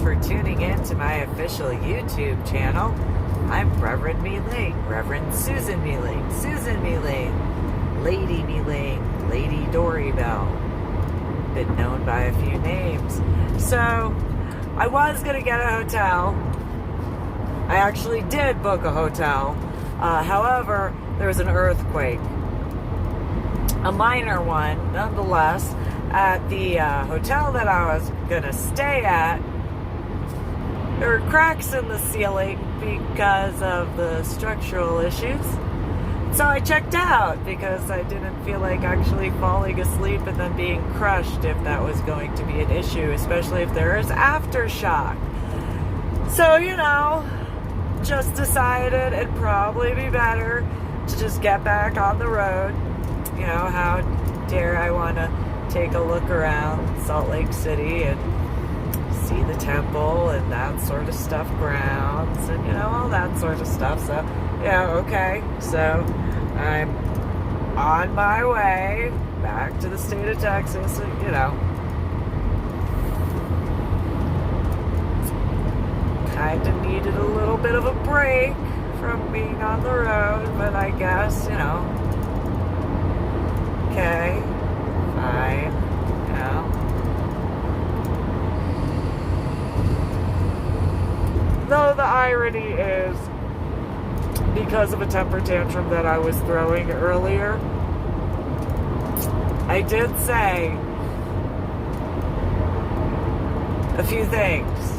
for tuning in to my official YouTube channel. I'm Reverend MeeLing, Reverend Susan MeeLing, Lady MeeLing, Lady Dori Belle. Been known by a few names. So, I was going to get a hotel. I actually did book a hotel. However, there was an earthquake. A minor one, nonetheless, at the hotel that I was going to stay at. There were cracks in the ceiling because of the structural issues. So I checked out because I didn't feel like actually falling asleep and then being crushed if that was going to be an issue, especially if there is aftershock. So, just decided it'd probably be better to just get back on the road. How dare I want to take a look around Salt Lake City and see the temple and that sort of stuff, grounds, and all that sort of stuff. So, okay. So, I'm on my way back to the state of Texas, kind of needed a little bit of a break from being on the road, but I guess, okay, fine, Though the irony is, because of a temper tantrum that I was throwing earlier, I did say a few things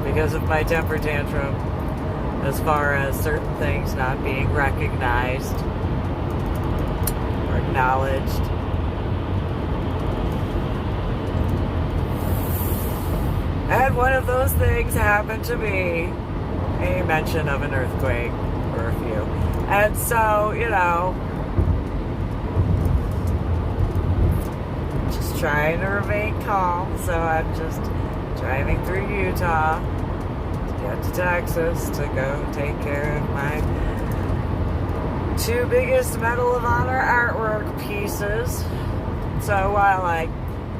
because of my temper tantrum, as far as certain things not being recognized or acknowledged. And one of those things happened to be a mention of an earthquake, or a few. And so, just trying to remain calm. So I'm just driving through Utah to get to Texas to go take care of my two biggest Medal of Honor artwork pieces. So while I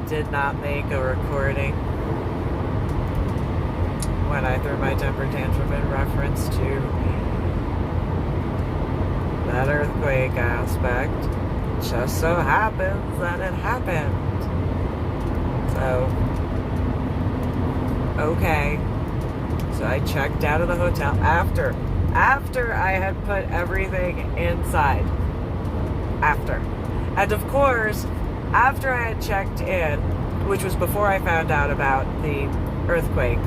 did not make a recording when I threw my temper tantrum in reference to that earthquake aspect, it just so happens that it happened. So, okay. So I checked out of the hotel after I had put everything inside. And of course, after I had checked in, which was before I found out about the earthquake,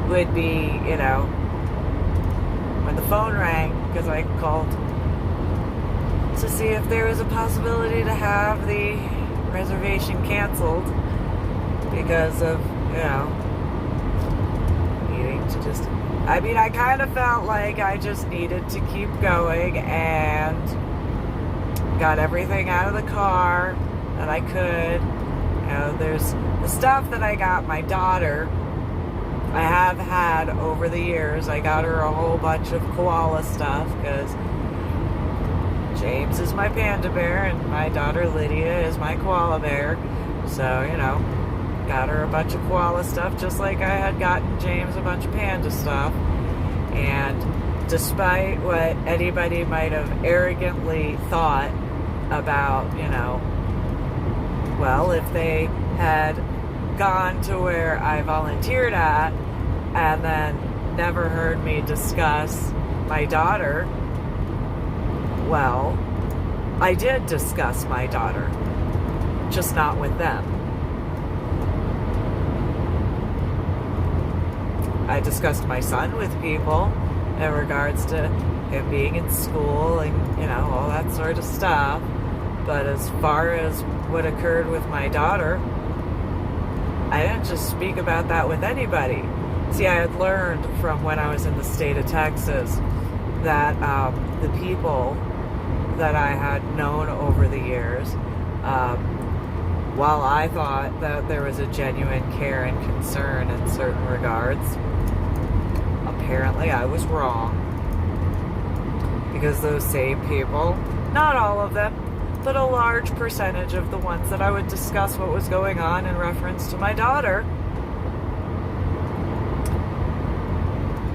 would be, when the phone rang, because I called to see if there was a possibility to have the reservation canceled because of, needing to just, I kind of felt like I just needed to keep going and got everything out of the car that I could. There's the stuff that I got my daughter. I have had over the years. I got her a whole bunch of koala stuff because James is my panda bear and my daughter Lydia is my koala bear. So, got her a bunch of koala stuff just like I had gotten James a bunch of panda stuff. And despite what anybody might have arrogantly thought about, well, if they had gone to where I volunteered at and then never heard me discuss my daughter, well, I did discuss my daughter, just not with them. I discussed my son with people in regards to him being in school and, all that sort of stuff. But as far as what occurred with my daughter, I didn't just speak about that with anybody. See, I had learned from when I was in the state of Texas that the people that I had known over the years, while I thought that there was a genuine care and concern in certain regards, apparently I was wrong. Because those same people, not all of them, but a large percentage of the ones that I would discuss what was going on in reference to my daughter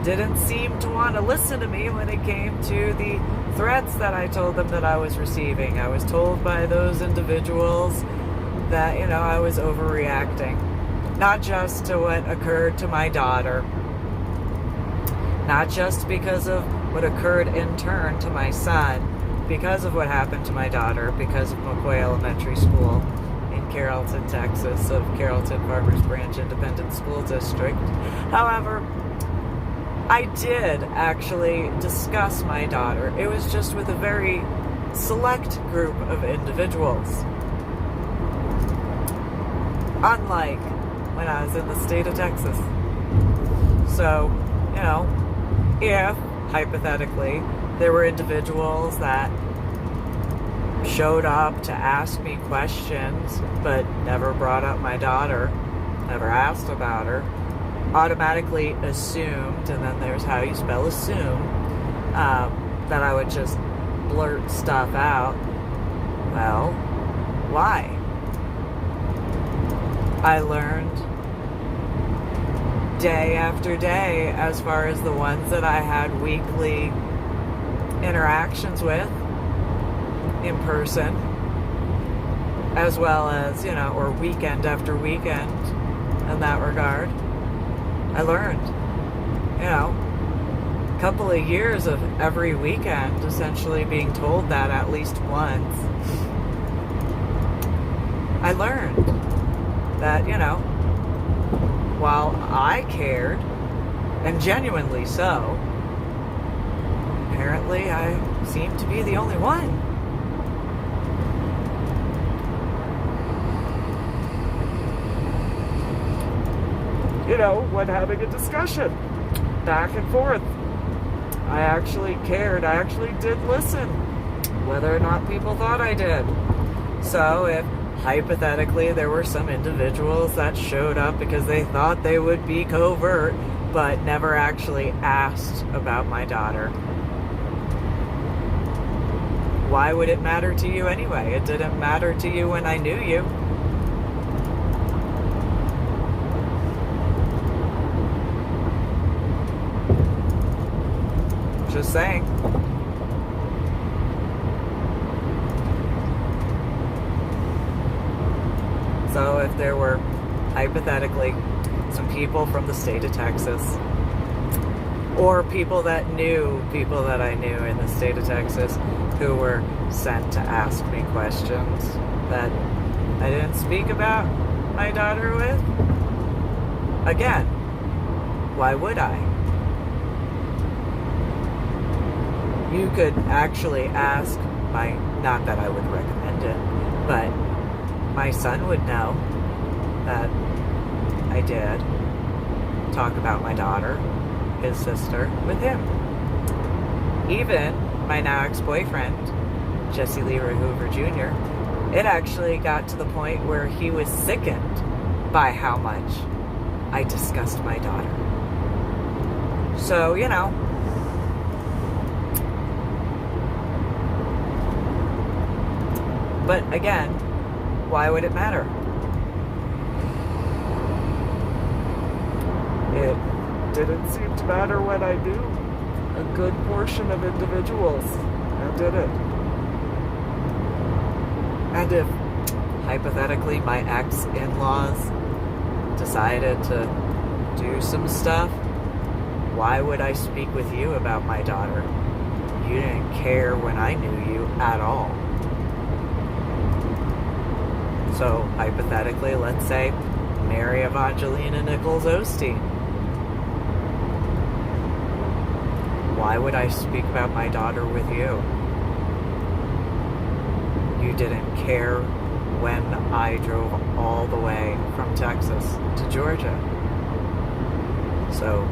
didn't seem to want to listen to me when it came to the threats that I told them that I was receiving. I was told by those individuals that, I was overreacting. Not just to what occurred to my daughter. Not just because of what occurred in turn to my son. Because of what happened to my daughter. Because of McCoy Elementary School in Carrollton, Texas. Of Carrollton Farmers Branch Independent School District. However, I did actually discuss my daughter. It was just with a very select group of individuals. Unlike when I was in the state of Texas. So, if, hypothetically, there were individuals that showed up to ask me questions, but never brought up my daughter, never asked about her, automatically assumed, and then there's how you spell assume, that I would just blurt stuff out. Well, why? I learned day after day, as far as the ones that I had weekly interactions with in person, as well as, or weekend after weekend in that regard. I learned, a couple of years of every weekend essentially being told that at least once. I learned that, while I cared, and genuinely so, apparently I seemed to be the only one. When having a discussion back and forth, I actually cared. I actually did listen, whether or not people thought I did. So if hypothetically there were some individuals that showed up because they thought they would be covert, but never actually asked about my daughter, why would it matter to you anyway? It didn't matter to you when I knew you. Just saying. So if there were, hypothetically, some people from the state of Texas, or people that knew people that I knew in the state of Texas who were sent to ask me questions that I didn't speak about my daughter with, again, why would I? You could actually ask not that I would recommend it, but my son would know that I did talk about my daughter, his sister, with him. Even my now ex-boyfriend, Jesse Leroy Hoover Jr., it actually got to the point where he was sickened by how much I discussed my daughter. So, but again, why would it matter? It didn't seem to matter what I knew. A good portion of individuals, and did it. And if, hypothetically, my ex-in-laws decided to do some stuff, why would I speak with you about my daughter? You didn't care when I knew you at all. So, hypothetically, let's say Mary Evangelina Nichols Osteen. Why would I speak about my daughter with you? You didn't care when I drove all the way from Texas to Georgia. So,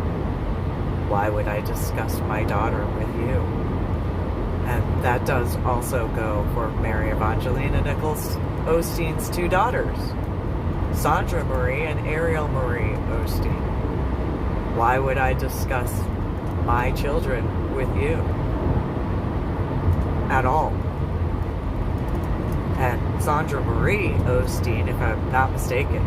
why would I discuss my daughter with you? And that does also go for Mary Evangelina Nichols Osteen's two daughters, Sandra Marie and Ariel Marie Osteen. Why would I discuss my children with you at all? Sandra Marie Osteen, if I'm not mistaken,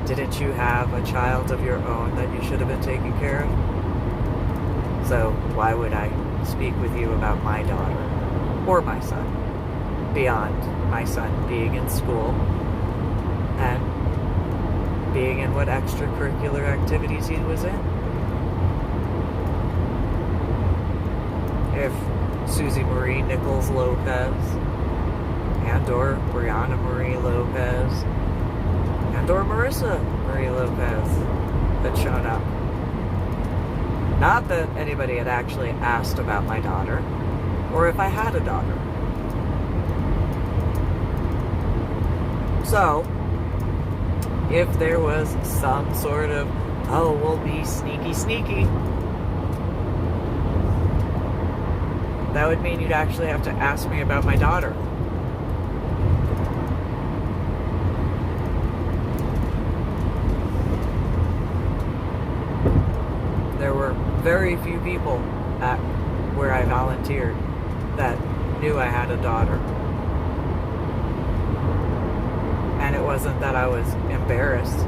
didn't you have a child of your own that you should have been taking care of? So why would I speak with you about my daughter or my son, beyond my son being in school and being in what extracurricular activities he was in? If Susie Marie Nichols Lopez and or Brianna Marie Lopez and or Marissa Marie Lopez had shown up, not that anybody had actually asked about my daughter or if I had a daughter. So if there was some sort of, oh, we'll be sneaky, that would mean you'd actually have to ask me about my daughter. There were very few people at where I volunteered that knew I had a daughter. And it wasn't that I was embarrassed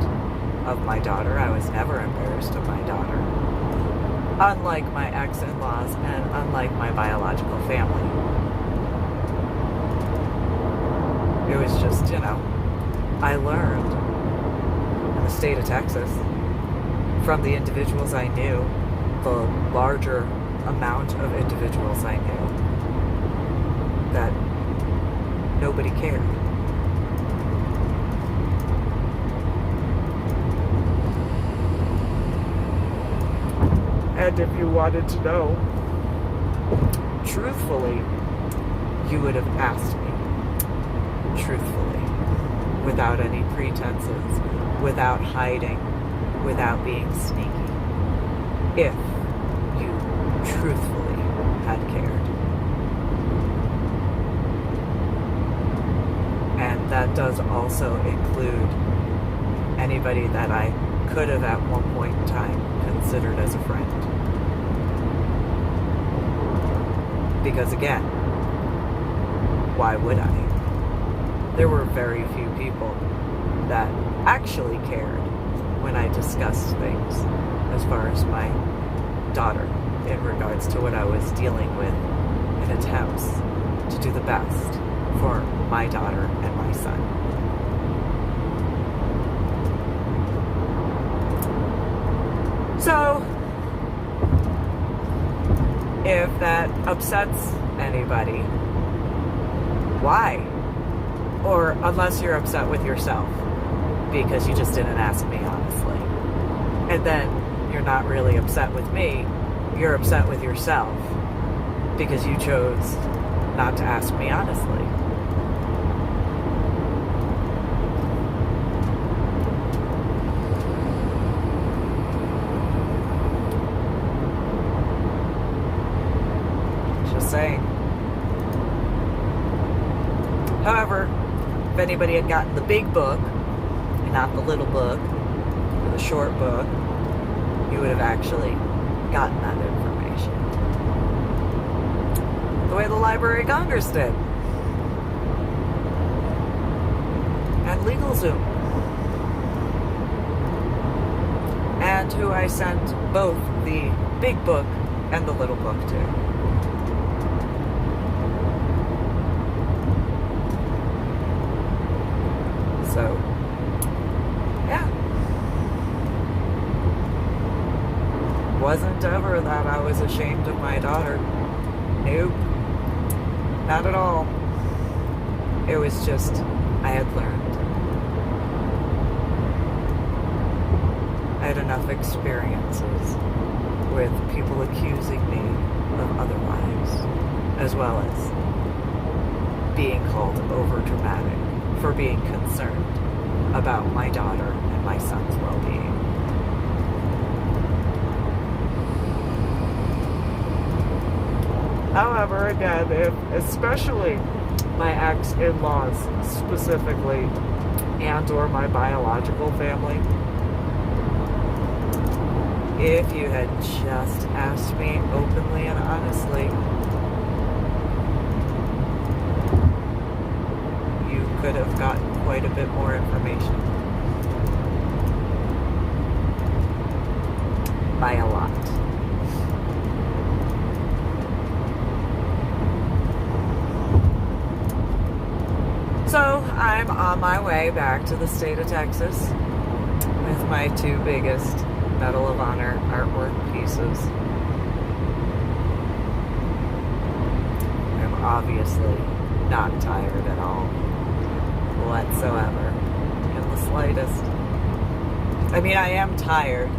of my daughter. I was never embarrassed of my daughter. Unlike my ex-in-laws and unlike my biological family. It was just, I learned in the state of Texas from the individuals I knew, the larger amount of individuals I knew, that nobody cared. And if you wanted to know, truthfully, you would have asked me. Truthfully. Without any pretenses. Without hiding. Without being sneaky. If you truthfully had cared. And that does also include anybody that I could have at one point in time considered as a friend. Because again, why would I? There were very few people that actually cared when I discussed things as far as my daughter in regards to what I was dealing with in attempts to do the best for my daughter and my son. So, if that upsets anybody, why? Or unless you're upset with yourself because you just didn't ask me honestly. And then you're not really upset with me, you're upset with yourself because you chose not to ask me honestly. Saying. However, if anybody had gotten the big book and not the little book or the short book, you would have actually gotten that information. The way the Library of Congress did. And LegalZoom. And who I sent both the big book and the little book to. So, yeah. Wasn't ever that I was ashamed of my daughter. Nope. Not at all. It was just, I had learned. I had enough experiences with people accusing me of otherwise, as well as being called overdramatic for being concerned about my daughter and my son's well-being. However, again, if especially my ex-in-laws specifically and or my biological family, if you had just asked me openly and honestly, you could have gotten quite a bit more information. By a lot. So I'm on my way back to the state of Texas with my 2 biggest Medal of Honor artwork pieces. I'm obviously not tired at all, whatsoever, in the slightest. I mean, I am tired,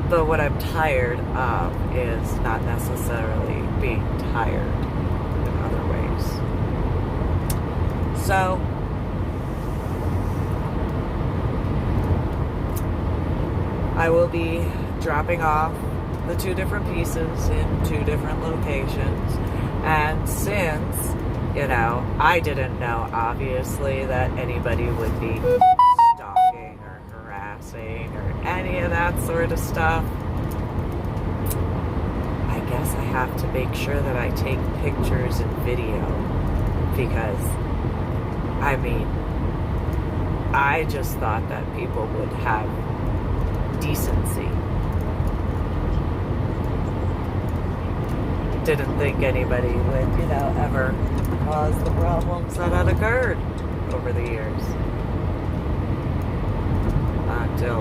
but what I'm tired of is not necessarily being tired in other ways. So, I will be dropping off the 2 different pieces in 2 different locations. And since, I didn't know, obviously, that anybody would be stalking or harassing or any of that sort of stuff, I guess I have to make sure that I take pictures and video, because, I mean, I just thought that people would have decency. Didn't think anybody would, ever cause the problems that had occurred over the years. Until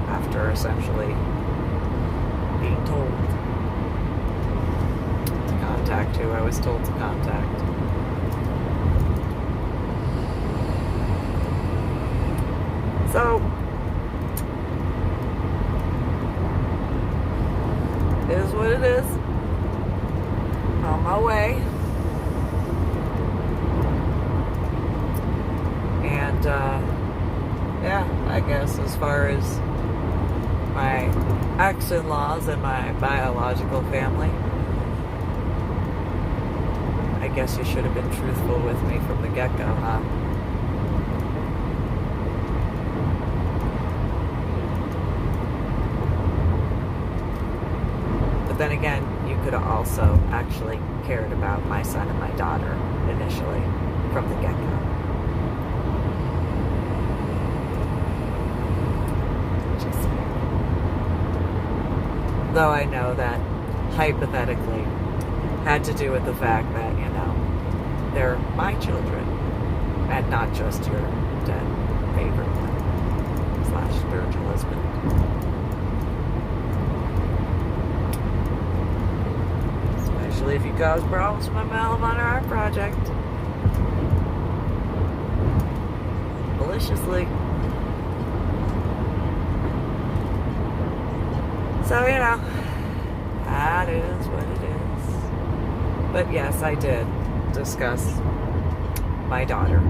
after essentially being told to contact who I was told to contact. So, it is what it is. On my way. And, yeah, I guess as far as my ex-in-laws and my biological family, I guess you should have been truthful with me from the get-go, huh? But then again, you could have also actually cared about my son and my daughter initially from the get-go. Just saying. Though I know that hypothetically had to do with the fact that, they're my children and not just your dead favorite one / spiritual husband. Especially if you cause problems with my Medal of Honor art project. Maliciously. So, that is what it is. But yes, I did discuss my daughter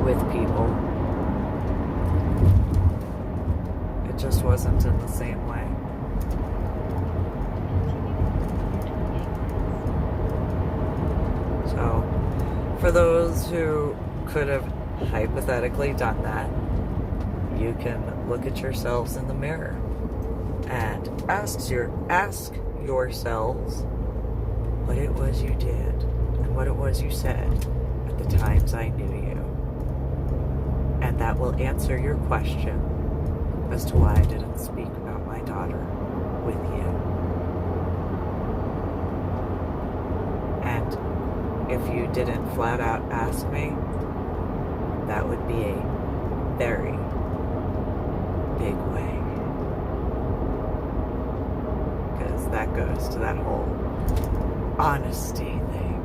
with people. It just wasn't in the same way. So, for those who could have hypothetically done that, you can look at yourselves in the mirror and ask yourselves what it was you did and what it was you said at the times I knew you. And that will answer your question as to why I didn't speak about my daughter with you. And if you didn't flat out ask me, that would be a very big way. Because that goes to that whole honesty thing.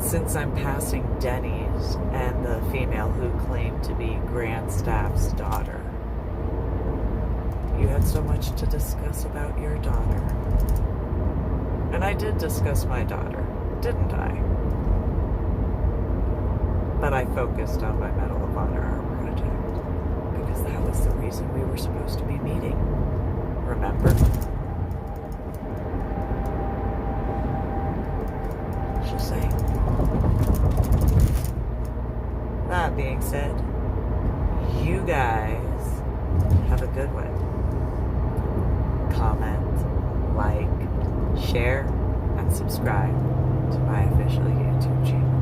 Since I'm passing Denny's and the female who claimed to be Grand Staff's daughter, you had so much to discuss about your daughter. And I did discuss my daughter, didn't I? But I focused on my Medal of Honor art project, because that was the reason we were supposed to be meeting. Remember? Just saying. That being said, you guys have a good one. Comment, like, share, and subscribe to my official YouTube channel.